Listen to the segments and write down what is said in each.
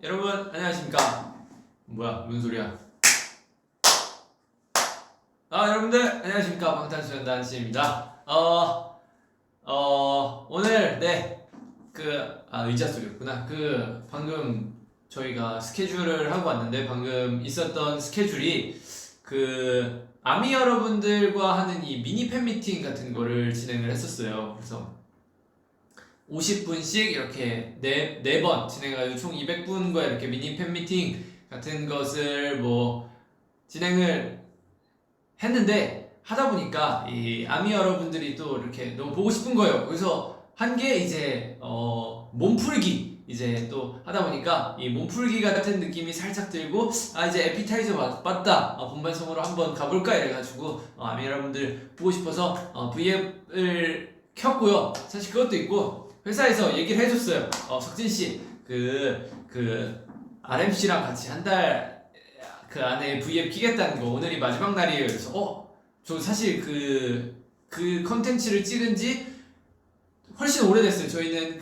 여러분 안녕하십니까? 뭐야 무슨 소리야? 여러분들 안녕하십니까? 방탄소년단 씨입니다. 오늘 의자 소리였구나. 방금 저희가 스케줄을 하고 왔는데 방금 있었던 스케줄이 아미 여러분들과 하는 이 미니 팬미팅 같은 거를 진행을 했었어요. 그래서 50분씩 이렇게 네 번 진행해가지고 총 200분과 이렇게 미니 팬미팅 같은 것을 진행을 했는데, 하다 보니까 이 아미 여러분들이 또 이렇게 너무 보고 싶은 거예요. 그래서 한 게 이제 몸풀기 이제 또 하다 보니까 이 몸풀기 같은 느낌이 살짝 들고, 이제 에피타이저 맞다, 본방송으로 한번 가볼까 이래가지고 아미 여러분들 보고 싶어서 V앱을 켰고요. 사실 그것도 있고 회사에서 얘기를 해줬어요. 석진씨 RMC랑 같이 한 달 안에 V앱 키겠다는 거, 오늘이 마지막 날이에요. 그래서 저 사실 그 컨텐츠를 찍은 지 훨씬 오래됐어요. 저희는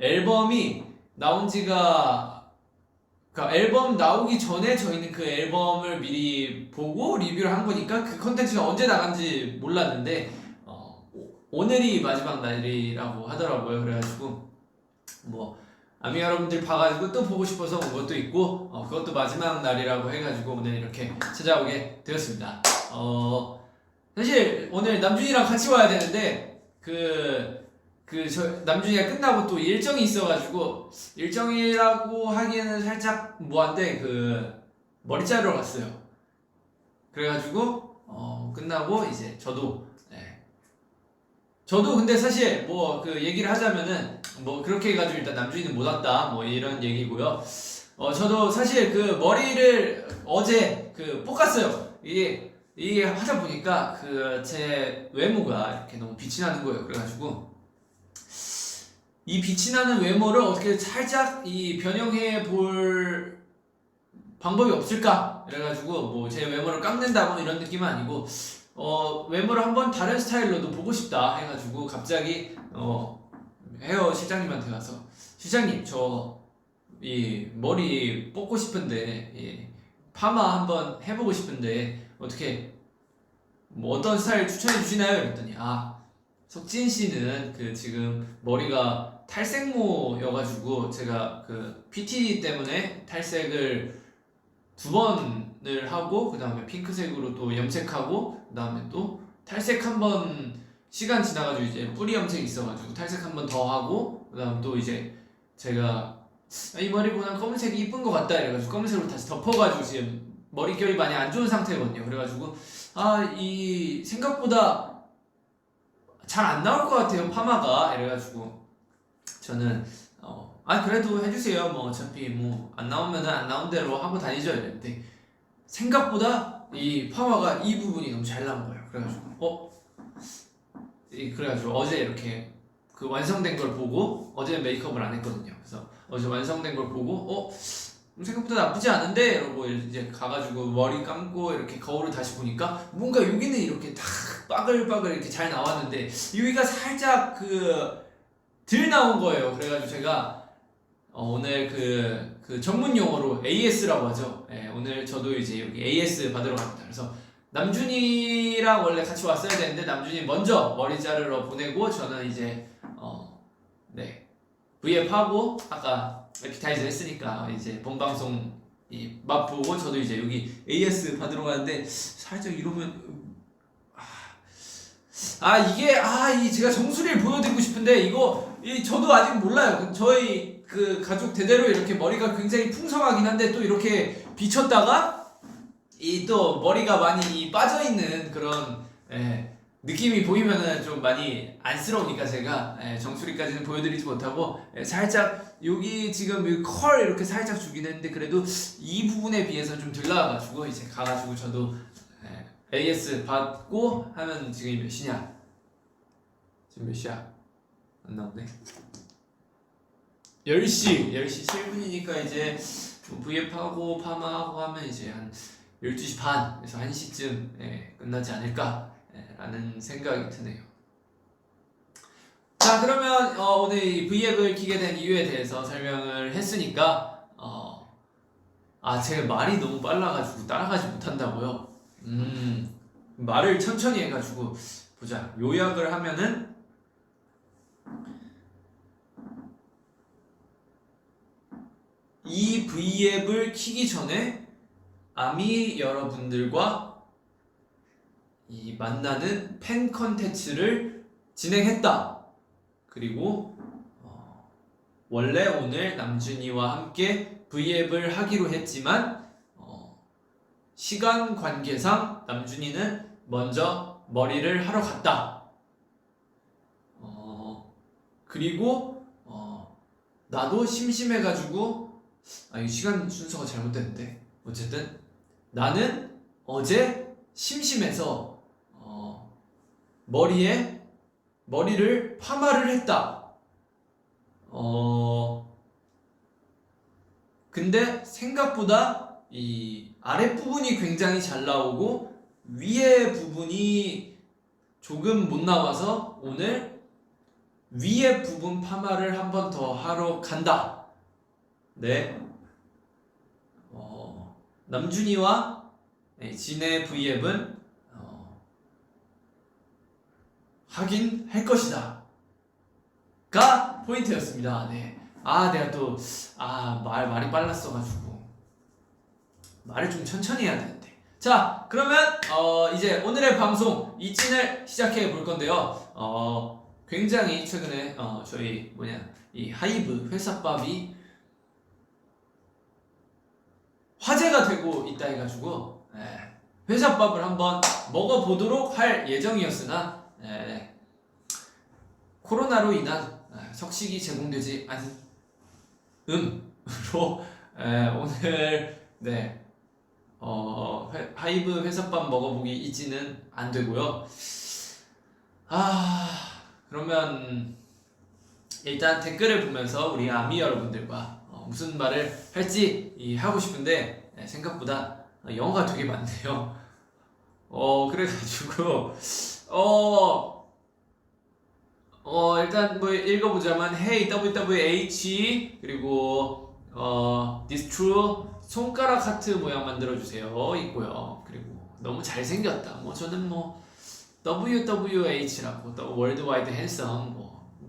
앨범이 나온 지가, 앨범 나오기 전에 저희는 그 앨범을 미리 보고 리뷰를 한 거니까 그 컨텐츠가 언제 나간지 몰랐는데 오늘이 마지막 날이라고 하더라고요. 그래가지고 아미 여러분들 봐가지고 또 보고 싶어서 온 것도 있고, 그것도 마지막 날이라고 해가지고 오늘 이렇게 찾아오게 되었습니다. 사실 오늘 남준이랑 같이 와야 되는데 남준이가 끝나고 또 일정이 있어가지고, 일정이라고 하기에는 살짝 뭐한데 머리 자르러 갔어요. 그래가지고 끝나고 이제 저도 근데 사실 얘기를 하자면은 그렇게 해가지고 일단 남준이는 못 왔다 이런 얘기고요. 저도 사실 머리를 어제 볶았어요. 이게 하다 보니까 제 외모가 이렇게 너무 빛이 나는 거예요. 그래가지고 이 빛이 나는 외모를 어떻게 살짝 변형해 볼 방법이 없을까? 그래가지고 제 외모를 깎는다 이런 느낌은 아니고 외모를 한번 다른 스타일로도 보고 싶다 해가지고 갑자기 헤어 실장님한테 가서, 실장님 저 이 머리 뽑고 싶은데 파마 한번 해보고 싶은데 어떻게 어떤 스타일 추천해 주시나요? 그랬더니 석진 씨는 지금 머리가 탈색모여가지고 제가 PT 때문에 탈색을 2번을 하고 그 다음에 핑크색으로 또 염색하고 그 다음에 또 탈색 한번 시간 지나가지고 이제 뿌리 염색 있어가지고 탈색 한번 더 하고 그 다음 또 이제 제가 이 머리보다 검은색이 이쁜 것 같다 이래가지고 검은색으로 다시 덮어가지고 지금 머릿결이 많이 안 좋은 상태거든요. 그래가지고 이 생각보다 잘 안 나올 것 같아요 파마가. 이래가지고 저는 그래도 해주세요. 어차피 안 나오면은 안 나온 대로 하고 다니죠 이랬는데, 생각보다 이 파마가 이 부분이 너무 잘 나온 거예요. 그래가지고 어제 이렇게 완성된 걸 보고, 어제는 메이크업을 안 했거든요. 그래서 어제 완성된 걸 보고 생각보다 나쁘지 않은데 이러고 이제 가가지고 머리 감고 이렇게 거울을 다시 보니까 뭔가 여기는 이렇게 딱 빠글빠글 이렇게 잘 나왔는데 여기가 살짝 덜 나온 거예요. 그래가지고 제가 오늘 전문 용어로 AS라고 하죠. 오늘 저도 이제 여기 AS 받으러 갑니다. 그래서 남준이랑 원래 같이 왔어야 되는데 남준이 먼저 머리 자르러 보내고 저는 이제 V앱 하고 아까 에피타이저 했으니까 이제 본방송 맛보고 저도 이제 여기 AS 받으러 가는데, 살짝 이러면 이게 제가 정수리를 보여드리고 싶은데 저도 아직 몰라요. 저희 가족 대대로 이렇게 머리가 굉장히 풍성하긴 한데 또 이렇게 비쳤다가 또 머리가 많이 빠져있는 그런 느낌이 보이면은 좀 많이 안쓰러우니까 제가 정수리까지는 보여드리지 못하고 살짝 여기 지금 컬 이렇게 살짝 주긴 했는데 그래도 이 부분에 비해서 좀 덜 나와가지고 이제 가가지고 저도 AS 받고 하면 지금 몇 시냐? 지금 몇 시야? 안 나오네. 10시 7분이니까 이제 V앱하고 파마하고 하면 이제 한 12시 반에서 1시쯤 끝나지 않을까 라는 생각이 드네요. 자, 그러면 오늘 이 V앱을 키게 된 이유에 대해서 설명을 했으니까 제가 말이 너무 빨라가지고 따라가지 못한다고요. 말을 천천히 해가지고 보자. 요약을 하면은 이 V앱을 키기 전에 아미 여러분들과 이 만나는 팬 컨텐츠를 진행했다. 그리고 원래 오늘 남준이와 함께 V앱을 하기로 했지만 시간 관계상 남준이는 먼저 머리를 하러 갔다. 그리고 나도 심심해가지고 이 시간 순서가 잘못됐는데 어쨌든 나는 어제 심심해서 머리를 파마를 했다. 근데 생각보다 이 아랫부분이 굉장히 잘 나오고 위에 부분이 조금 못 나와서 오늘 위에 부분 파마를 한 번 더 하러 간다. 네. 남준이와 진의 V앱은 하긴 할 것이다. 가 포인트였습니다. 네. 내가 또 말이 빨랐어가지고 말을 좀 천천히 해야 되는데. 자, 그러면 이제 오늘의 방송 이찐을 시작해 볼 건데요. 굉장히 최근에 저희 이 하이브 회사밥이 화제가 되고 있다 해가지고 회사밥을 한번 먹어보도록 할 예정이었으나 코로나로 인한 석식이 제공되지 않음으로 오늘 하이브 회사밥 먹어보기 이지는 안 되고요. 그러면 일단 댓글을 보면서 우리 아미 여러분들과 무슨 말을 할지 하고 싶은데 생각보다 영어가 되게 많네요. 그래가지고 일단 뭐 읽어보자면 Hey WWH 그리고 This True 손가락 하트 모양 만들어주세요 있고요. 그리고 너무 잘생겼다. 저는 WWH라고 또 월드와이드 핸섬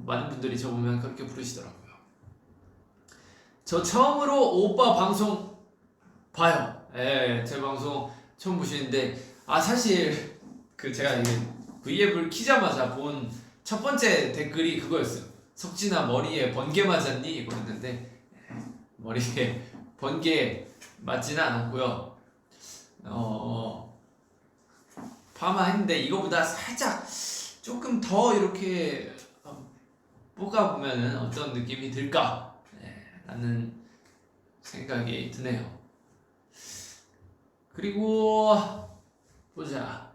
많은 분들이 저 보면 그렇게 부르시더라고요. 저 처음으로 오빠 방송 봐요. 제 방송 처음 보시는데 사실 제가 V앱을 키자마자 본 첫 번째 댓글이 그거였어요. 석진아 머리에 번개 맞았니? 이거였는데 머리에 번개 맞지는 않았고요. 파마했는데 이거보다 살짝 조금 더 이렇게 볶아보면은 어떤 느낌이 들까? 라는 생각이 드네요. 그리고 보자.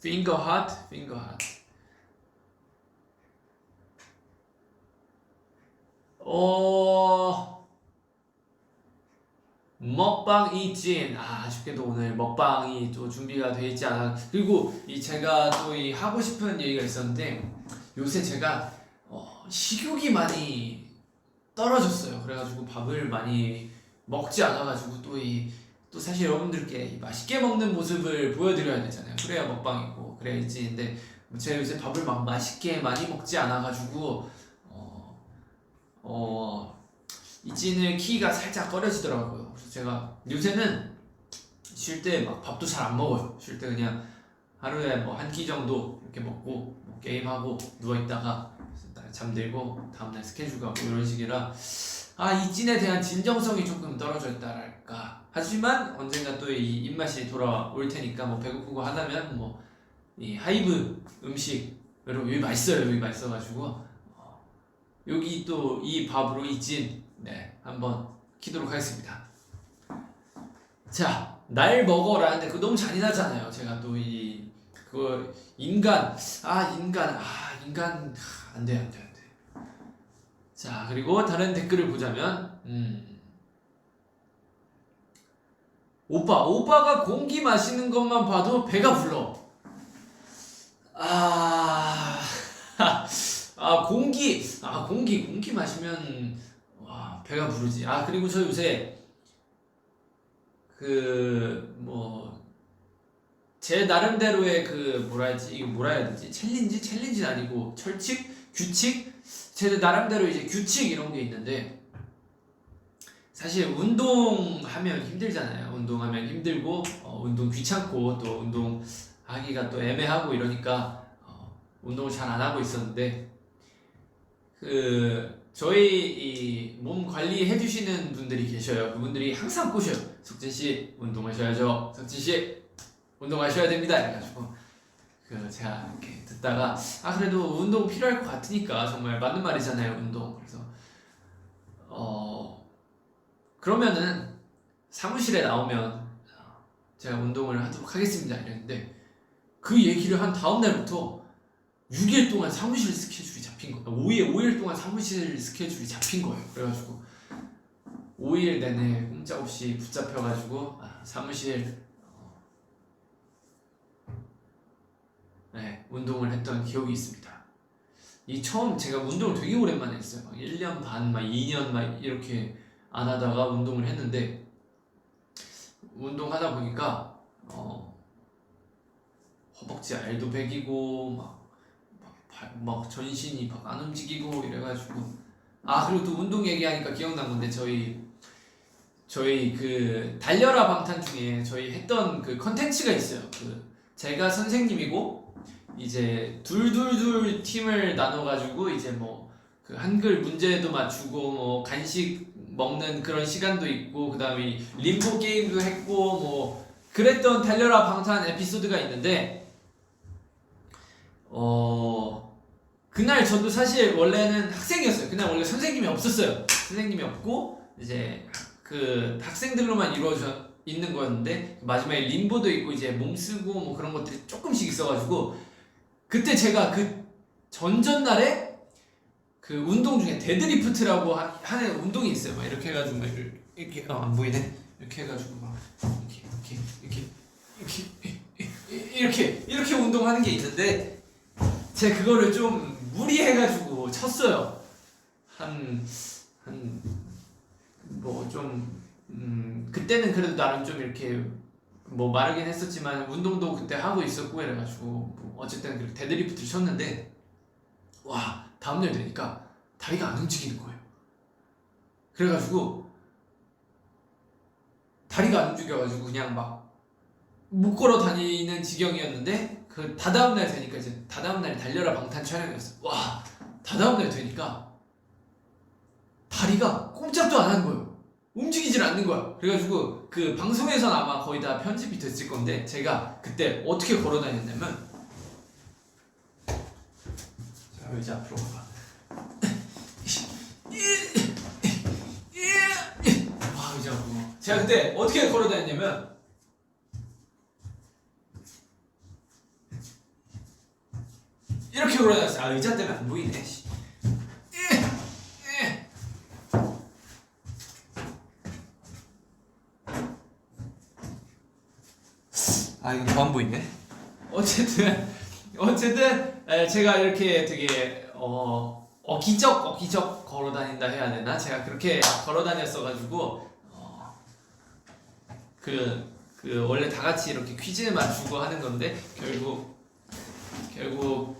Finger hot. 먹방 이진. 아쉽게도 오늘 먹방이 또 준비가 되어 있지 않아. 그리고 제가 또 하고 싶은 얘기가 있었는데 요새 제가 식욕이 많이 떨어졌어요. 그래가지고 밥을 많이 먹지 않아가지고 또 사실 여러분들께 맛있게 먹는 모습을 보여드려야 되잖아요. 그래야 먹방이고 그래야 이진인데 제가 요새 밥을 막 맛있게 많이 먹지 않아가지고 이진을 키기가 살짝 꺼려지더라고요. 그래서 제가 요새는 쉴 때 막 밥도 잘 안 먹어요. 쉴 때 그냥 하루에 한 끼 정도 이렇게 먹고 게임하고 누워있다가 잠들고 다음날 스케줄 가고 이런 식이라 이진에 대한 진정성이 조금 떨어져 있다랄까. 하지만 언젠가 또 이 입맛이 돌아올 테니까 배고프고 하다면 이 하이브 음식으로 여기 맛있어요. 여기 맛있어가지고 여기 또 이 밥으로 이진 한번 키도록 하겠습니다. 자, 날 먹어라. 근데 그거 너무 잔인하잖아요. 제가 또 그거 인간 안 돼. 자, 그리고 다른 댓글을 보자면 오빠가 공기 마시는 것만 봐도 배가 불러. 공기 마시면 와 배가 부르지. 그리고 저 요새 제 나름대로의 이거 뭐라 해야 되지? 챌린지는 아니고 규칙? 제 나름대로 이제 규칙 이런 게 있는데, 사실 운동하면 힘들잖아요. 운동하면 힘들고, 운동 귀찮고, 또 운동하기가 또 애매하고 이러니까, 운동을 잘 안 하고 있었는데, 저희 이 몸 관리해 주시는 분들이 계셔요. 그분들이 항상 꼬셔요. 석진씨, 운동하셔야죠. 석진씨, 운동하셔야 됩니다. 이래가지고, 제가 이렇게 듣다가, 그래도 운동 필요할 것 같으니까, 정말 맞는 말이잖아요, 운동. 그래서, 그러면은, 사무실에 나오면, 제가 운동을 하도록 하겠습니다. 이랬는데, 그 얘기를 한 다음날부터, 6일 동안 사무실 스케줄이 잡힌 거예요. 5일 동안 사무실 스케줄이 잡힌 거예요. 그래가지고 5일 내내 꼼짝없이 붙잡혀가지고 사무실 운동을 했던 기억이 있습니다. 처음 제가 운동을 되게 오랜만에 했어요. 1년 반, 2년 이렇게 안 하다가 운동을 했는데, 운동하다 보니까 허벅지 알도 배기고 막 전신이 막 안 움직이고 이래가지고, 그리고 또 운동 얘기하니까 기억난 건데, 저희 달려라 방탄 중에 저희 했던 컨텐츠가 있어요. 제가 선생님이고 이제 둘 팀을 나눠가지고 이제 한글 문제도 맞추고 간식 먹는 그런 시간도 있고, 그 다음에 림보 게임도 했고 그랬던 달려라 방탄 에피소드가 있는데, 그날 저도 사실 원래는 학생이었어요. 그날 원래 선생님이 없었어요. 선생님이 없고 이제 학생들로만 이루어져 있는 거였는데, 마지막에 림보도 있고 이제 몸 쓰고 그런 것들이 조금씩 있어가지고, 그때 제가 전전날에 운동 중에 데드리프트라고 하는 운동이 있어요. 막 이렇게 해가지고 이렇게 안 보이네. 이렇게 해가지고 막 이렇게 운동하는 게 있는데, 제가 그거를 좀 무리해가지고 쳤어요. 그때는 그래도 나름 좀 이렇게 마르긴 했었지만 운동도 그때 하고 있었고 이래가지고 어쨌든 데드리프트를 쳤는데, 와 다음날 되니까 다리가 안 움직이는 거예요. 그래가지고 다리가 안 움직여가지고 그냥 막 못 걸어 다니는 지경이었는데, 다다음날 되니까 이제 다다음날이 달려라 방탄 촬영이었어. 와 다다음날 되니까 다리가 꼼짝도 안 하는 거예요. 움직이질 않는 거야. 그래가지고 방송에서는 아마 거의 다 편집이 됐을 건데, 제가 그때 어떻게 걸어 다녔냐면, 자 의자 앞으로 가봐. 의자 앞으로. 제가 그때 어떻게 걸어 다녔냐면, 이렇게 걸어 다녔어요. 의자 때문에 안 보이네. 이거 더 안 보이네. 어쨌든 제가 이렇게 되게 어기적 걸어 다닌다 해야 되나? 제가 그렇게 걸어 다녔어가지고 원래 다 같이 이렇게 퀴즈 맞추고 하는 건데, 결국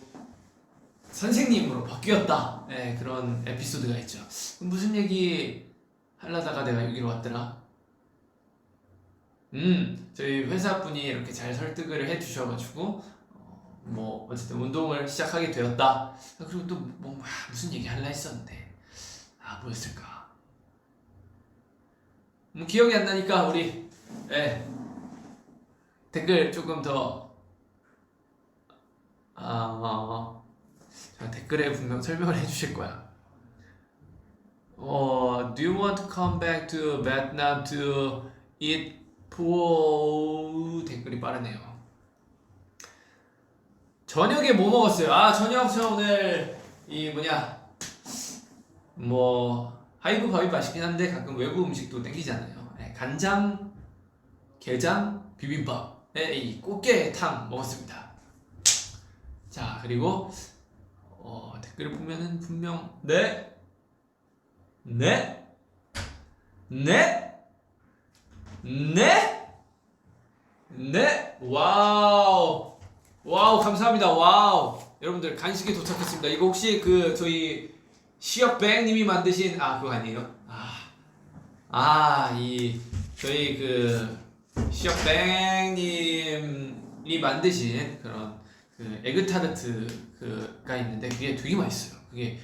선생님으로 바뀌었다. 그런 에피소드가 있죠. 무슨 얘기 하려다가 내가 여기로 왔더라. 저희 회사분이 이렇게 잘 설득을 해주셔가지고 어쨌든 운동을 시작하게 되었다. 그리고 또 무슨 얘기 하려 했었는데 뭐였을까? 기억이 안 나니까 우리 댓글 조금 더 댓글에 분명 설명을 해주실 거야. Do you want to come back to Vietnam to eat po? 댓글이 빠르네요. 저녁에 뭐 먹었어요? 저녁 저 오늘 하이브 밥이 맛있긴 한데 가끔 외국 음식도 땡기잖아요. 간장, 게장, 비빔밥에 이 꽃게탕 먹었습니다. 자, 그리고 댓글을 보면은 분명 네? 네? 네? 네? 네? 와우. 와우, 감사합니다. 와우. 여러분들 간식이 도착했습니다. 이거 혹시 그 저희 시역뱅님이 만드신 그거 아니에요? 이 저희 그 시역뱅님이 만드신 그런 그 에그타르트가 있는데 그게 되게 맛있어요. 그게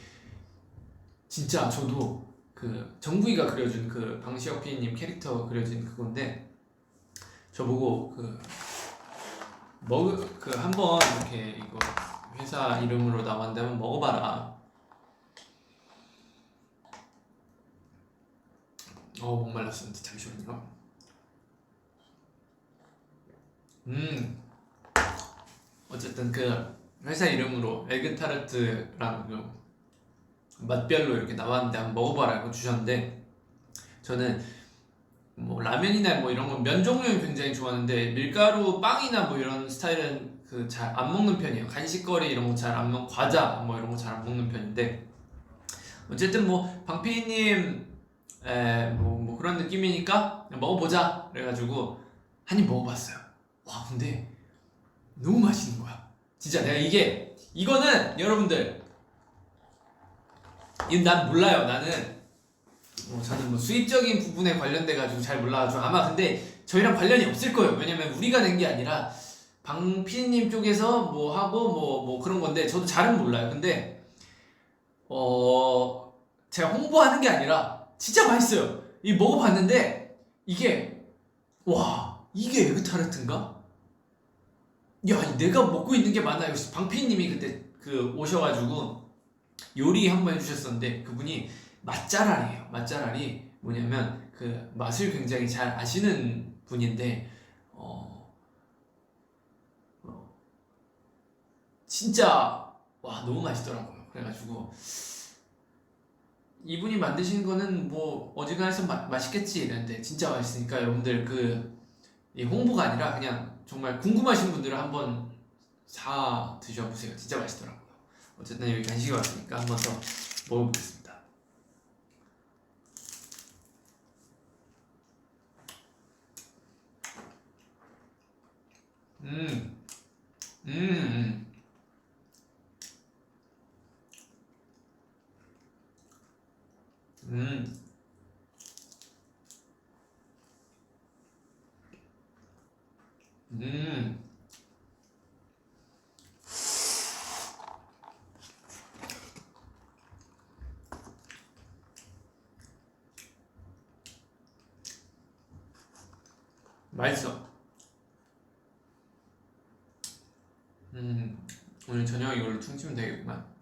진짜 저도 그 정부이가 그려준 그 방시혁 PD님 캐릭터 그려진 그건데 저보고 한번 이렇게 이거 회사 이름으로 나왔는데 한번 먹어봐라. 목말랐습니다. 잠시만요. 어쨌든 그 회사 이름으로 에그타르트랑 맛별로 이렇게 나왔는데 한번 먹어봐라고 주셨는데 저는 뭐 라면이나 뭐 이런 건 면 종류는 굉장히 좋아하는데 밀가루 빵이나 뭐 이런 스타일은 그 잘 안 먹는 편이에요. 간식거리 이런 거 잘 안 먹, 과자 뭐 이런 거 잘 안 먹는 편인데 어쨌든 뭐 방피디님 뭐 그런 느낌이니까 먹어보자 그래가지고 한 입 먹어봤어요. 와 근데 너무 맛있는 거야. 진짜 내가 이거는 여러분들 난 몰라요. 저는 뭐 수입적인 부분에 관련돼 가지고 잘 몰라가지고 아마 근데 저희랑 관련이 없을 거예요. 왜냐면 우리가 낸 게 아니라 방 PD님 쪽에서 뭐 하고 뭐 그런 건데 저도 잘은 몰라요. 근데 제가 홍보하는 게 아니라 진짜 맛있어요. 이 먹어봤는데 이게 에그타르트인가? 야 내가 먹고 있는 게 맞나요? 방 PD님이 그때 오셔가지고 요리 한번 해주셨었는데 그분이 맛잘알이에요. 맛잘알이 뭐냐면 그 맛을 굉장히 잘 아시는 분인데 진짜 너무 맛있더라고요. 그래가지고 이분이 만드신 거는 뭐 어지간해서 맛있겠지 이랬는데 진짜 맛있으니까 여러분들 이 홍보가 아니라 그냥 정말 궁금하신 분들은 한번 사 드셔보세요. 진짜 맛있더라고요. 어쨌든 여기 간식이 왔으니까 한번 더 먹어보겠습니다. 맛있어. 오늘 저녁 이걸로 퉁치면 되겠구만.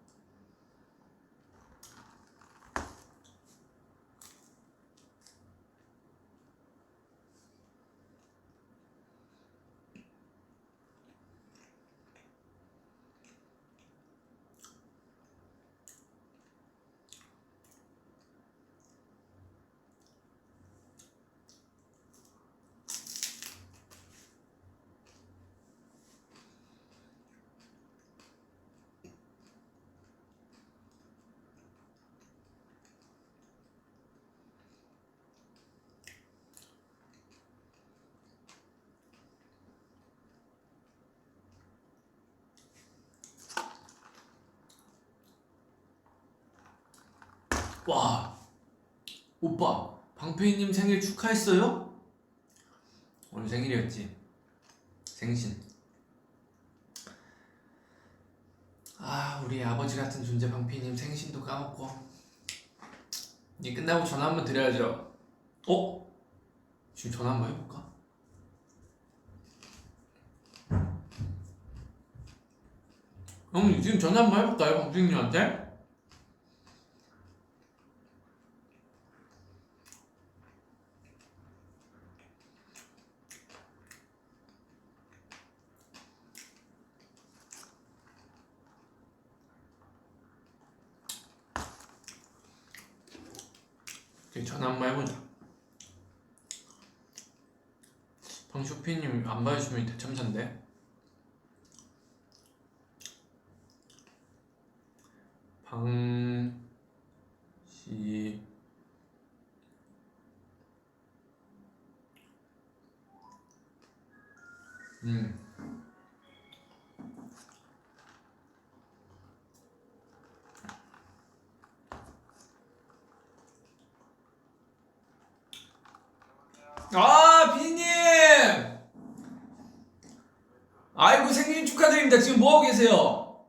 와, 오빠, 방패이님 생일 축하했어요? 오늘 생일이었지. 생신. 우리 아버지 같은 존재 방패이님 생신도 까먹고. 이제 끝나고 전화 한번 드려야죠. 지금 전화 한번 해볼까? 형, 지금 전화 한번 해볼까요, 방패이님한테? 전화 한번 해보자. 방쇼피님 안 봐주시면 대참사인데. 시 비님! 아이고, 생일 축하드립니다. 지금 뭐하고 계세요?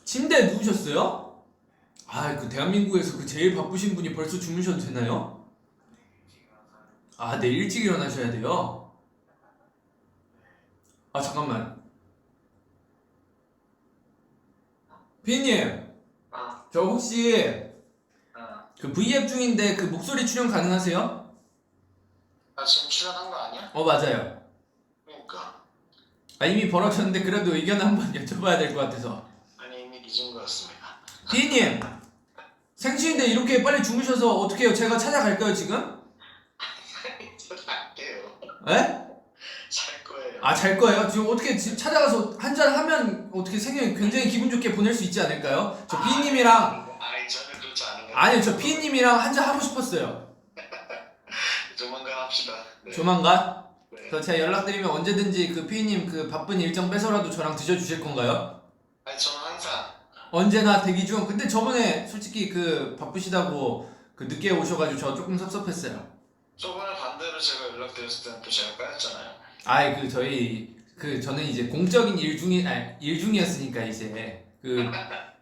침대에 누우셨어요? 그 대한민국에서 그 제일 바쁘신 분이 벌써 주무셔도 되나요? 네, 일찍 일어나셔야 돼요? 잠깐만. 비님, 저 혹시 그 V앱 중인데 그 목소리 출연 가능하세요? 지금 출연한 거 아니야? 맞아요. 그러니까. 이미 벌어졌는데 그래도 의견 한번 여쭤봐야 될 것 같아서. 아니 이미 늦은 거였습니다. 비님, 생신인데 이렇게 빨리 주무셔서 어떻게 해요? 제가 찾아갈까요 지금? 잘게요. 에? 잘 거예요. 잘 거예요? 지금 어떻게 지금 찾아가서 한잔 하면 어떻게 생일 굉장히 기분 좋게 보낼 수 있지 않을까요? 저 비님이랑 저는 그렇지 않은 거. 아니요, 저 비님이랑 한잔 하고 싶었어요. 조만간 합시다. 네. 조만간? 네. 그래서 제가 연락드리면 언제든지 그 피디님 그 바쁜 일정 빼서라도 저랑 드셔주실 건가요? 저는 항상. 언제나 대기 중. 근데 저번에 솔직히 그 바쁘시다고 그 늦게 오셔가지고 저 조금 섭섭했어요. 저번에 반대로 제가 연락드렸을 때는 또 제가 까였잖아요. 저는 이제 공적인 일 중이었으니까 이제 그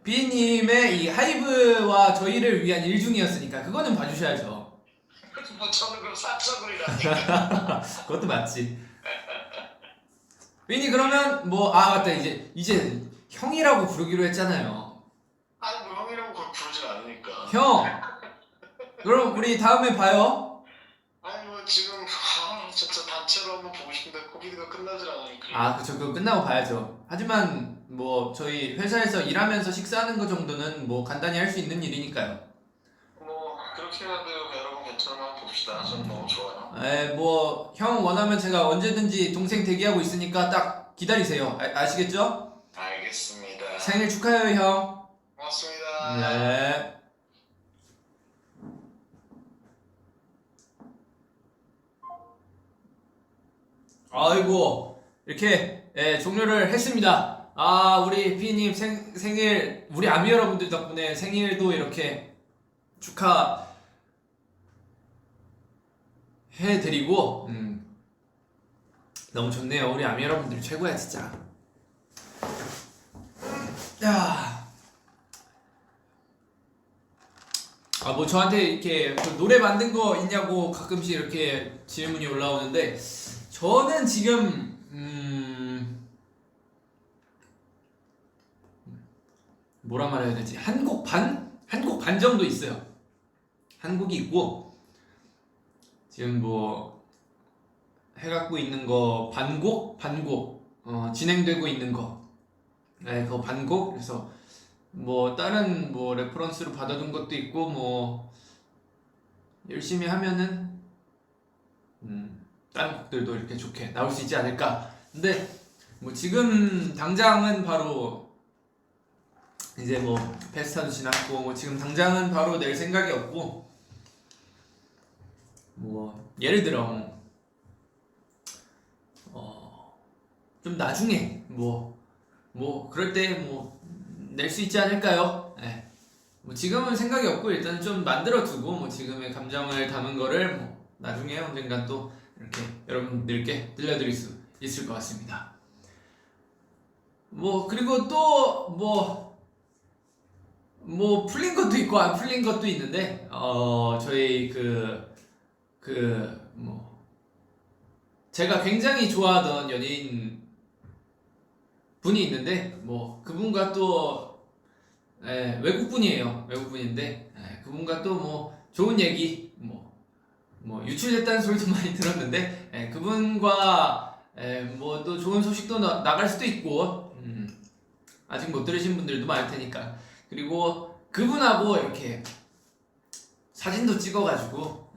피디님의 이 하이브와 저희를 위한 일 중이었으니까 그거는 봐주셔야죠. 저는 그럼 사적으로라니까. 그것도 맞지. 피디님 그러면 맞다, 이제 형이라고 부르기로 했잖아요. 뭐 형이라고 부르진 않으니까. 형, 그럼 우리 다음에 봐요. 뭐 지금 진짜 단체로 한번 보고 싶은데 코비드가 끝나질 않으니까. 그쵸, 그거 끝나고 봐야죠. 하지만 저희 회사에서 일하면서 식사하는 거 정도는 간단히 할 수 있는 일이니까요. 그렇게 해도 여러분 괜찮으면 한번 봅시다. 저는 너무 좋아요. 형 원하면 제가 언제든지 동생 대기하고 있으니까 딱 기다리세요. 아시겠죠? 알겠습니다. 생일 축하해요, 형. 고맙습니다. 네. 아이고, 이렇게 종료를 했습니다. 우리 피디님 생일, 우리 아미 여러분들 덕분에 생일도 이렇게 축하해드리고 너무 좋네요. 우리 아미 여러분들 최고야 진짜. 저한테 이렇게 노래 만든 거 있냐고 가끔씩 이렇게 질문이 올라오는데 저는 지금 뭐라 말해야 되지? 한 곡 반 정도 있어요. 한 곡이 있고 지금 해갖고 있는 거 반곡 진행되고 있는 거 그거 반곡. 그래서 다른 레퍼런스로 받아둔 것도 있고 열심히 하면은 다른 곡들도 이렇게 좋게 나올 수 있지 않을까. 근데 지금 당장은 바로 이제 페스타도 지났고 지금 당장은 바로 낼 생각이 없고 예를 들어 좀 나중에 그럴 때 낼 수 있지 않을까요? 네. 지금은 생각이 없고 일단 좀 만들어두고 지금의 감정을 담은 거를 나중에 언젠간 또 이렇게 여러분들께 들려드릴 수 있을 것 같습니다. 그리고 또 풀린 것도 있고 안 풀린 것도 있는데 저희 제가 굉장히 좋아하던 연예인 분이 있는데 그분과 또 외국분이에요. 외국분인데 그분과 또 좋은 얘기 유출됐다는 소리도 많이 들었는데 그분과 또 좋은 소식도 나갈 수도 있고 아직 못 들으신 분들도 많을 테니까. 그리고 그분하고 이렇게 사진도 찍어가지고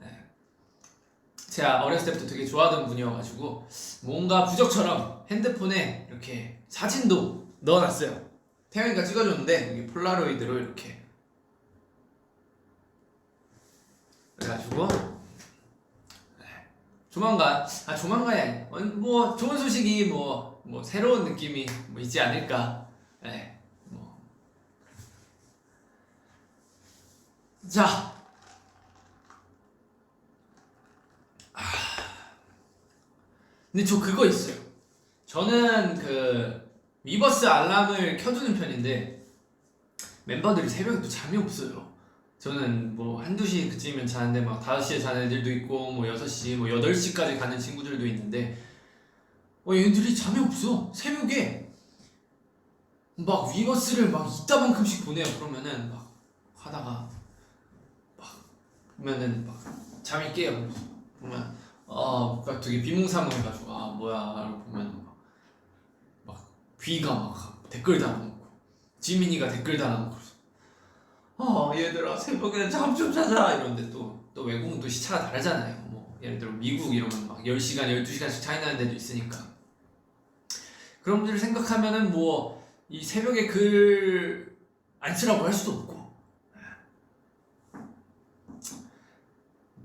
제가 어렸을 때부터 되게 좋아하던 분이어가지고 뭔가 부적처럼 핸드폰에 이렇게 사진도 넣어놨어요. 태영이가 찍어줬는데 이게 폴라로이드로 이렇게 그래가지고 조만간이 아니 뭐 좋은 소식이 뭐 새로운 느낌이 뭐 있지 않을까. 네, 뭐. 자, 근데 저 그거 있어요. 저는 그 위버스 알람을 켜두는 편인데 멤버들이 새벽에 또 잠이 없어요. 저는 뭐 한두 시 그쯤이면 자는데 막 5시에 자는 애들도 있고 뭐 6시 뭐 8시까지 가는 친구들도 있는데 얘들이 잠이 없어. 새벽에 막 위버스를 막 이따만큼씩 보내요. 그러면은 막 하다가 막 보면은 막 잠이 깨요. 보면 막 되게 비몽사몽해가지고 뭐야 라고 보면 막 귀가 막 댓글 달아놓고 지민이가 댓글 달아놓고 얘들아 새벽에 잠 좀 자자 이런데 또 외국은 또 시차가 다르잖아요. 뭐 예를 들어 미국 이러면 막 10시간 12시간씩 차이 나는 데도 있으니까 그런 분들 생각하면은 뭐 이 새벽에 글 안 쓰라고 할 수도 없고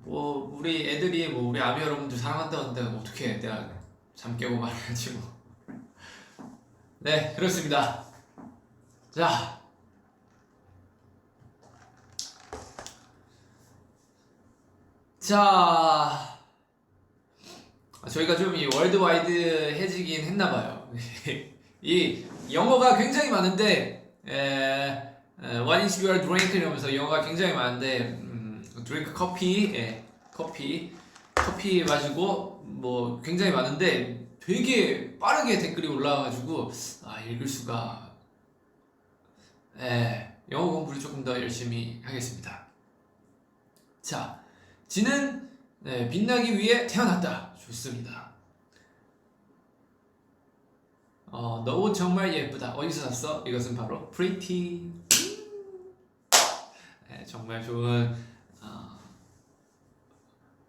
뭐 우리 애들이 뭐 우리 아미 여러분들 사랑한다고 하는데 어떻게 내가 잠 깨고 말해야지 뭐. 네, 그렇습니다. 자, 저희가 좀 이 월드와이드해지긴 했나봐요. 이 영어가 굉장히 많은데 What is your drink? 이러면서 영어가 굉장히 많은데 drink 커피, 커피 마시고 뭐 굉장히 많은데 되게 빠르게 댓글이 올라와가지고 읽을 수가 영어 공부를 조금 더 열심히 하겠습니다. 자, 지는 빛나기 위해 태어났다. 좋습니다. 너 옷 정말 예쁘다. 어디서 샀어? 이것은 바로 Pretty. 정말 좋은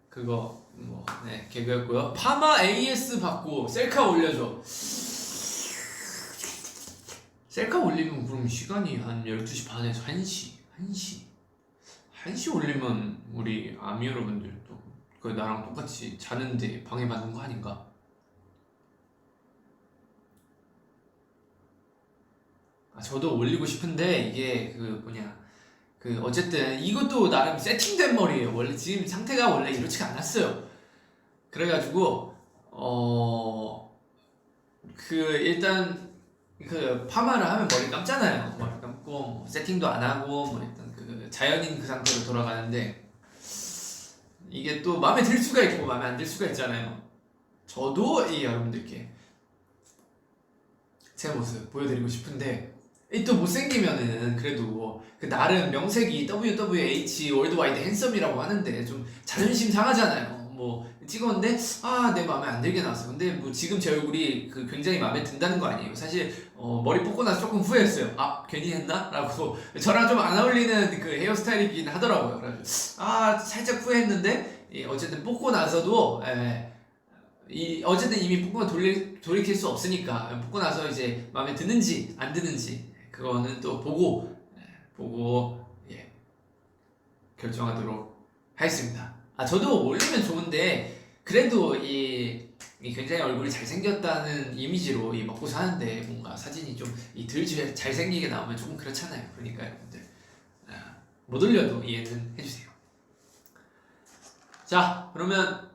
그거 개그였고요. 파마 AS 받고 셀카 올려줘. 셀카 올리면 그럼 시간이 한 12시 반에서 1시 올리면 우리 아미 여러분들도 그 나랑 똑같이 자는데 방해받는 거 아닌가? 저도 올리고 싶은데 이게 어쨌든 이것도 나름 세팅된 머리예요. 원래 지금 상태가 원래 이렇지가 않았어요. 그래가지고 일단 파마를 하면 머리 감잖아요. 머리 감고 뭐 세팅도 안 하고 뭐 일단 자연인 그 상태로 돌아가는데 이게 또 마음에 들 수가 있고 마음에 안 들 수가 있잖아요. 저도 여러분들께 제 모습 보여드리고 싶은데 또 못생기면은 그래도 나름 명색이 WWH 월드와이드 핸섬이라고 하는데 좀 자존심 상하잖아요. 뭐 찍었는데 내 마음에 안 들게 나왔어. 근데 뭐 지금 제 얼굴이 굉장히 마음에 든다는 거 아니에요. 사실 머리 뽑고 나서 조금 후회했어요. 괜히 했나? 라고 저랑 좀 안 어울리는 그 헤어스타일이긴 하더라고요. 그래서 살짝 후회했는데 어쨌든 뽑고 나서도 어쨌든 이미 뽑고 돌이킬 수 없으니까 뽑고 나서 이제 마음에 드는지 안 드는지 그거는 또 보고 결정하도록 하겠습니다. 저도 올리면 좋은데 그래도 이 굉장히 얼굴이 잘생겼다는 이미지로 먹고 사는데 뭔가 사진이 좀 덜 잘생기게 나오면 조금 그렇잖아요. 그러니까 여러분들 못 올려도 이해는 해주세요. 자, 그러면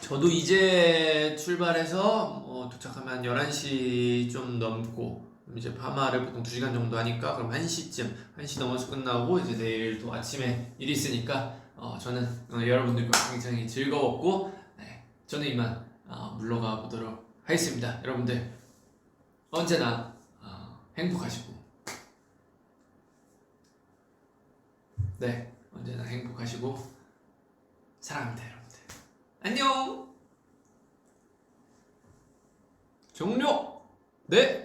저도 이제 출발해서 도착하면 11시 좀 넘고 이제 파마를 보통 2시간 정도 하니까 그럼 1시 넘어서 끝나고 이제 내일 또 아침에 일이 있으니까 저는 여러분들과 굉장히 즐거웠고 저는 이만 물러가 보도록 하겠습니다. 여러분들 언제나 행복하시고 언제나 행복하시고 사랑합니다. 여러분들 안녕. 종료. 네.